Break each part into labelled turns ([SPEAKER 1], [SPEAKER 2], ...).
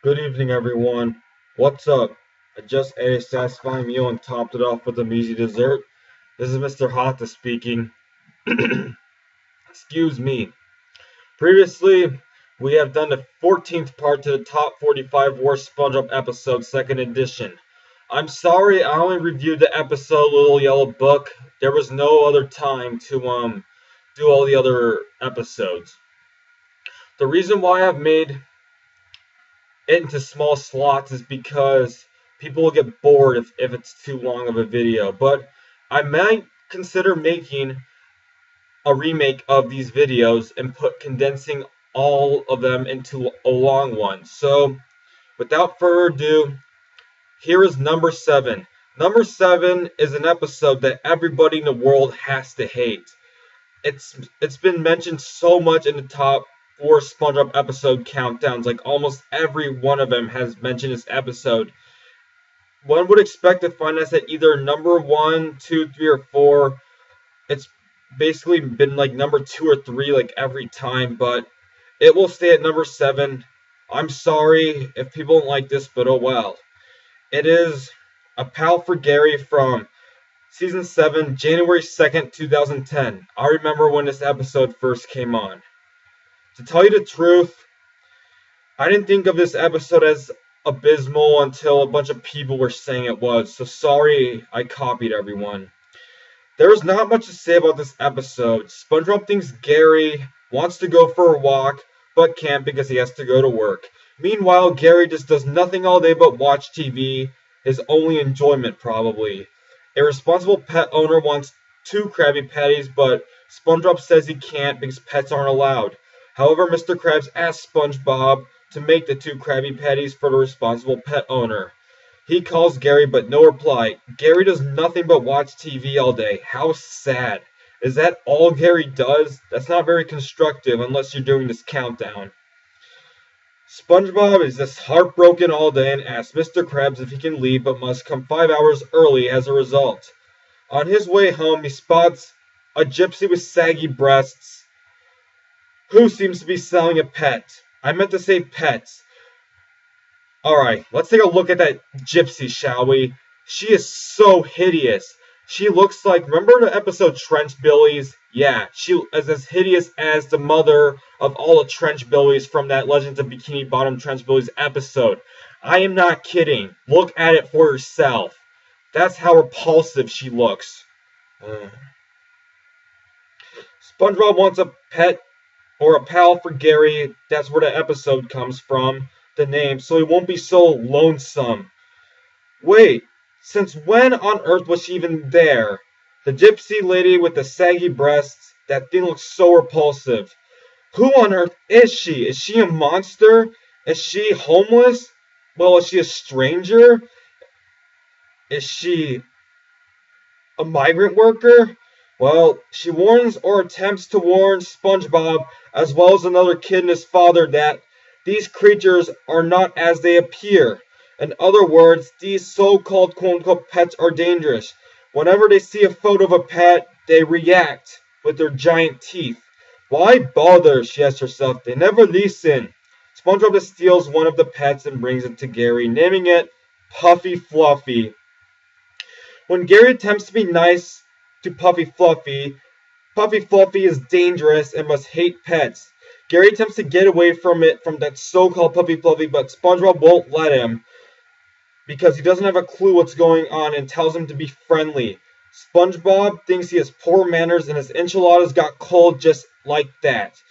[SPEAKER 1] Good evening, everyone. What's up? I just ate a satisfying meal and topped it off with a measly dessert. This is Mr. Hata speaking. Excuse me. Previously, we have done the 14th part to the top 45 worst SpongeBob episodes, second edition. I'm sorry, I only reviewed the episode Little Yellow Book. There was no other time to do all the other episodes. The reason why I've made it into small slots is because people will get bored if it's too long of a video. But I might consider making a remake of these videos and condensing all of them into a long one. So without further ado, here is number 7. Number 7 is an episode that everybody in the world has to hate. It's been mentioned so much in the top 4 SpongeBob episode countdowns. Like almost every one of them has mentioned this episode. One would expect to find us at either number 1, 2, 3, or 4. It's basically been like number 2 or 3 like every time, but it will stay at number 7. I'm sorry if people don't like this, but oh well. It is A Pal for Gary from Season 7, January 2nd, 2010. I remember when this episode first came on. To tell you the truth, I didn't think of this episode as abysmal until a bunch of people were saying it was, so sorry I copied everyone. There is not much to say about this episode. SpongeBob thinks Gary wants to go for a walk, but can't because he has to go to work. Meanwhile, Gary just does nothing all day but watch TV, his only enjoyment probably. A responsible pet owner wants 2 Krabby Patties, but SpongeBob says he can't because pets aren't allowed. However, Mr. Krabs asks SpongeBob to make the 2 Krabby Patties for the responsible pet owner. He calls Gary, but no reply. Gary does nothing but watch TV all day. How sad. Is that all Gary does? That's not very constructive unless you're doing this countdown. SpongeBob is just heartbroken all day and asks Mr. Krabs if he can leave but must come 5 hours early as a result. On his way home, he spots a gypsy with saggy breasts who seems to be selling a pet. I meant to say pets. Alright, let's take a look at that gypsy, shall we? She is so hideous. She looks like, remember the episode Trench Billies? Yeah, she is as hideous as the mother of all the Trench Billies from that Legends of Bikini Bottom Trench Billies episode. I am not kidding. Look at it for yourself. That's how repulsive she looks. SpongeBob wants a pet or a pal for Gary. That's where the episode comes from, the name, so he won't be so lonesome. Wait, since when on earth was she even there? The gypsy lady with the saggy breasts, that thing looks so repulsive. Who on earth is she? Is she a monster? Is she homeless? Well, is she a stranger? Is she a migrant worker? Well, she warns or attempts to warn SpongeBob, as well as another kid and his father, that these creatures are not as they appear. In other words, these so-called quote-unquote pets are dangerous. Whenever they see a photo of a pet, they react with their giant teeth. Why bother, she asks herself. They never listen. SpongeBob just steals one of the pets and brings it to Gary, naming it Puffy Fluffy. When Gary attempts to be nice to Puffy Fluffy is dangerous and must hate pets. Gary attempts to get away from that so-called Puffy Fluffy, but SpongeBob won't let him because he doesn't have a clue what's going on and tells him to be friendly. SpongeBob thinks he has poor manners and his enchiladas got cold just like that,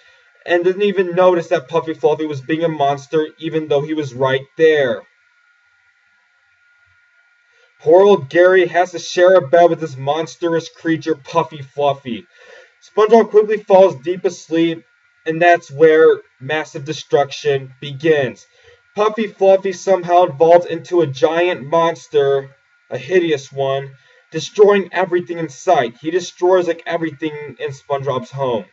[SPEAKER 1] and didn't even notice that Puffy Fluffy was being a monster even though he was right there. Poor old Gary has to share a bed with this monstrous creature, Puffy Fluffy. SpongeBob quickly falls deep asleep, and that's where massive destruction begins. Puffy Fluffy somehow evolves into a giant monster, a hideous one, destroying everything in sight. He destroys like everything in SpongeBob's home.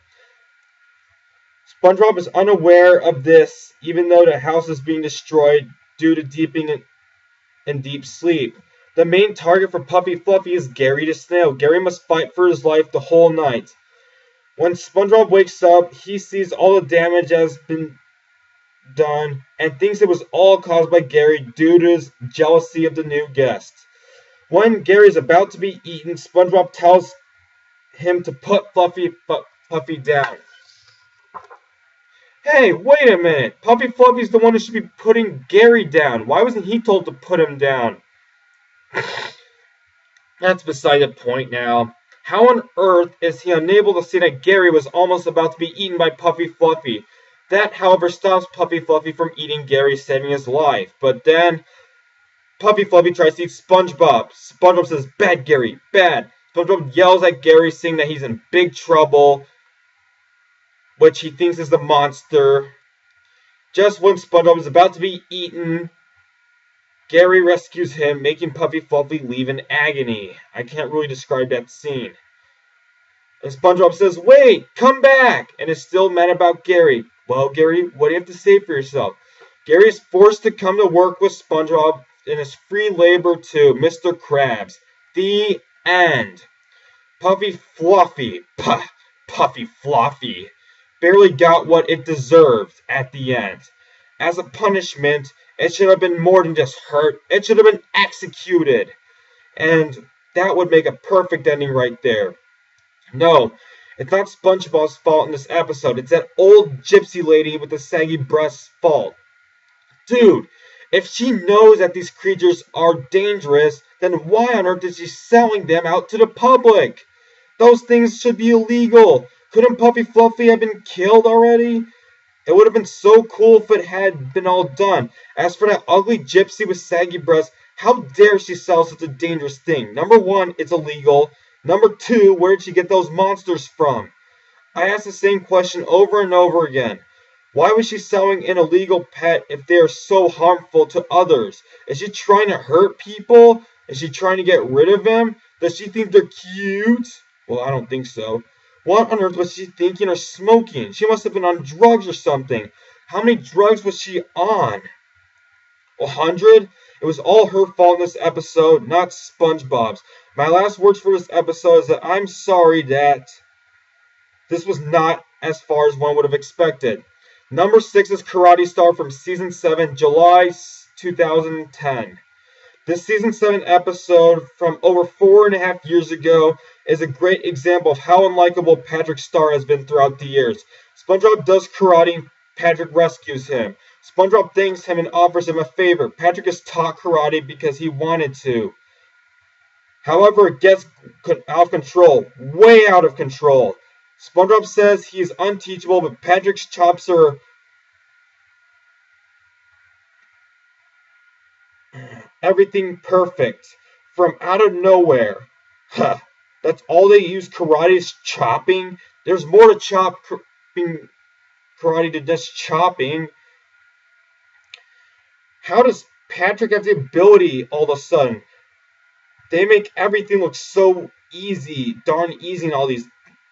[SPEAKER 1] SpongeBob is unaware of this, even though the house is being destroyed due to deeping in deep sleep. The main target for Puffy Fluffy is Gary the Snail. Gary must fight for his life the whole night. When SpongeBob wakes up, he sees all the damage has been done and thinks it was all caused by Gary due to his jealousy of the new guest. When Gary is about to be eaten, SpongeBob tells him to put Puffy down. Hey, wait a minute! Puffy Fluffy's the one who should be putting Gary down. Why wasn't he told to put him down? That's beside the point now. How on earth is he unable to see that Gary was almost about to be eaten by Puffy Fluffy? That, however, stops Puffy Fluffy from eating Gary, saving his life. But then, Puffy Fluffy tries to eat SpongeBob. SpongeBob says, "Bad, Gary, bad." SpongeBob yells at Gary, saying that he's in big trouble, which he thinks is the monster. Just when SpongeBob is about to be eaten, Gary rescues him, making Puffy Fluffy leave in agony. I can't really describe that scene. And SpongeBob says, "Wait, come back!" and is still mad about Gary. Well, Gary, what do you have to say for yourself? Gary is forced to come to work with SpongeBob in his free labor to Mr. Krabs. The end. Puffy Fluffy, Puffy Fluffy, barely got what it deserved at the end. As a punishment, it should have been more than just hurt. It should have been executed. And that would make a perfect ending right there. No, it's not SpongeBob's fault in this episode. It's that old gypsy lady with the saggy breast's fault. Dude, if she knows that these creatures are dangerous, then why on earth is she selling them out to the public? Those things should be illegal. Couldn't Puffy Fluffy have been killed already? It would have been so cool if it had been all done. As for that ugly gypsy with saggy breasts, how dare she sell such a dangerous thing? Number one, it's illegal. Number two, where did she get those monsters from? I asked the same question over and over again. Why was she selling an illegal pet if they are so harmful to others? Is she trying to hurt people? Is she trying to get rid of them? Does she think they're cute? Well, I don't think so. What on earth was she thinking or smoking? She must have been on drugs or something. How many drugs was she on? 100? It was all her fault in this episode, not SpongeBob's. My last words for this episode is that I'm sorry that this was not as far as one would have expected. Number 6 is Karate Star from Season 7, July 2010. This Season 7 episode from over 4.5 years ago is a great example of how unlikable Patrick Star has been throughout the years. SpongeBob does karate and Patrick rescues him. SpongeBob thanks him and offers him a favor. Patrick is taught karate because he wanted to. However, it gets out of control. Way out of control. SpongeBob says he is unteachable, but Patrick's chops are everything perfect. From out of nowhere. Huh. That's all they use karate is chopping? There's more to karate than just chopping. How does Patrick have the ability all of a sudden? They make everything look so easy, darn easy in all these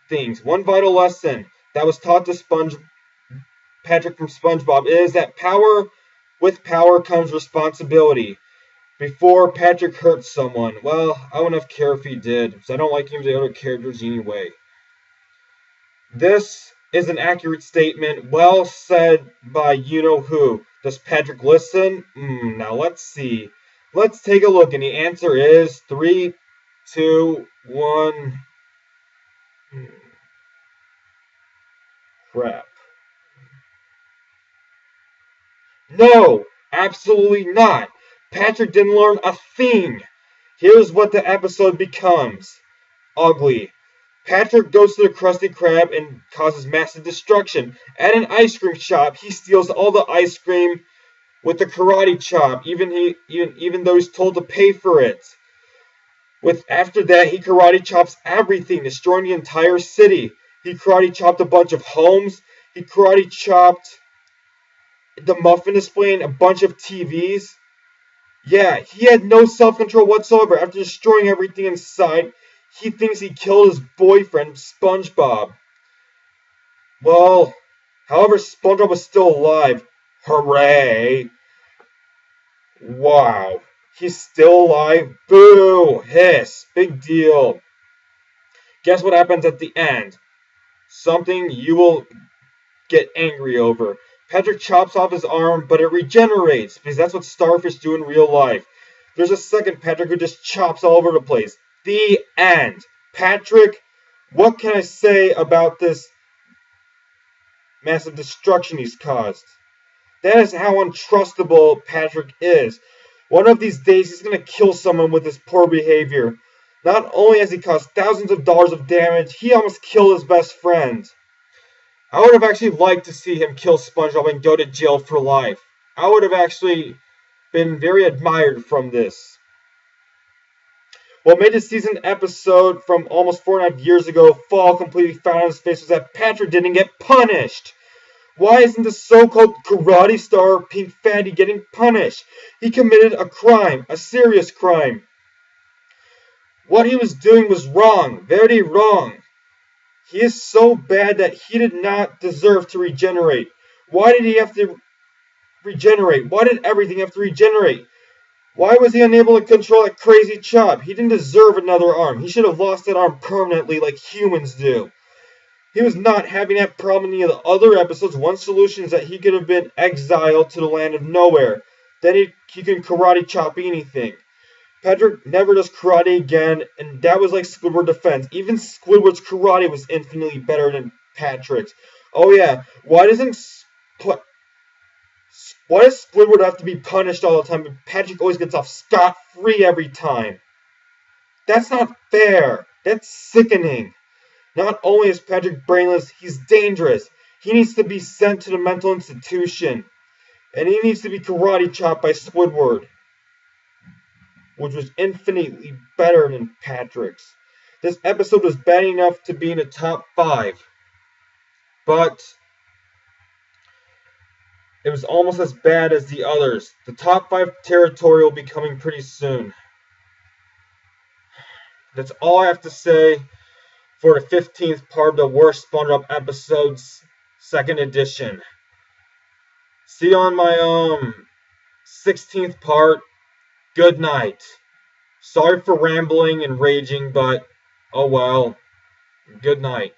[SPEAKER 1] things. One vital lesson that was taught to Patrick from SpongeBob is that with power comes responsibility. Before Patrick hurt someone, well, I wouldn't have cared if he did, because I don't like any of the other characters anyway. This is an accurate statement, well said by you-know-who. Does Patrick listen? Now let's see. Let's take a look, and the answer is 3, 2, 1. Crap. No, absolutely not. Patrick didn't learn a thing. Here's what the episode becomes. Ugly. Patrick goes to the Krusty Krab and causes massive destruction. At an ice cream shop, he steals all the ice cream with the karate chop, even though he's told to pay for it. After that, he karate chops everything, destroying the entire city. He karate chopped a bunch of homes. He karate chopped the muffin display and a bunch of TVs. Yeah, he had no self-control whatsoever. After destroying everything in sight, he thinks he killed his boyfriend, SpongeBob. Well, however, SpongeBob was still alive. Hooray! Wow. He's still alive? Boo! Hiss! Big deal. Guess what happens at the end? Something you will get angry over. Patrick chops off his arm, but it regenerates, because that's what starfish do in real life. There's a second Patrick who just chops all over the place. The end. Patrick, what can I say about this massive destruction he's caused? That is how untrustable Patrick is. One of these days, he's going to kill someone with his poor behavior. Not only has he caused thousands of dollars of damage, he almost killed his best friend. I would have actually liked to see him kill SpongeBob and go to jail for life. I would have actually been very admired from this. What made the season episode from almost 4.5 years ago fall completely flat on his face was that Patrick didn't get punished. Why isn't the so-called karate star Pink Fatty getting punished? He committed a crime, a serious crime. What he was doing was wrong, very wrong. He is so bad that he did not deserve to regenerate. Why did he have to regenerate? Why did everything have to regenerate? Why was he unable to control that crazy chop? He didn't deserve another arm. He should have lost that arm permanently like humans do. He was not having that problem in any of the other episodes. One solution is that he could have been exiled to the land of nowhere. Then he can karate chop anything. Patrick never does karate again, and that was like Squidward's defense. Even Squidward's karate was infinitely better than Patrick's. Oh yeah, why does Squidward have to be punished all the time, but Patrick always gets off scot-free every time? That's not fair. That's sickening. Not only is Patrick brainless, he's dangerous. He needs to be sent to the mental institution. And he needs to be karate chopped by Squidward, which was infinitely better than Patrick's. This episode was bad enough to be in the top 5. But it was almost as bad as the others. The top 5 territory will be coming pretty soon. That's all I have to say for the 15th part of the Worst SpongeBob Episodes, 2nd edition. See you on my 16th part. Good night. Sorry for rambling and raging, but oh well. Good night.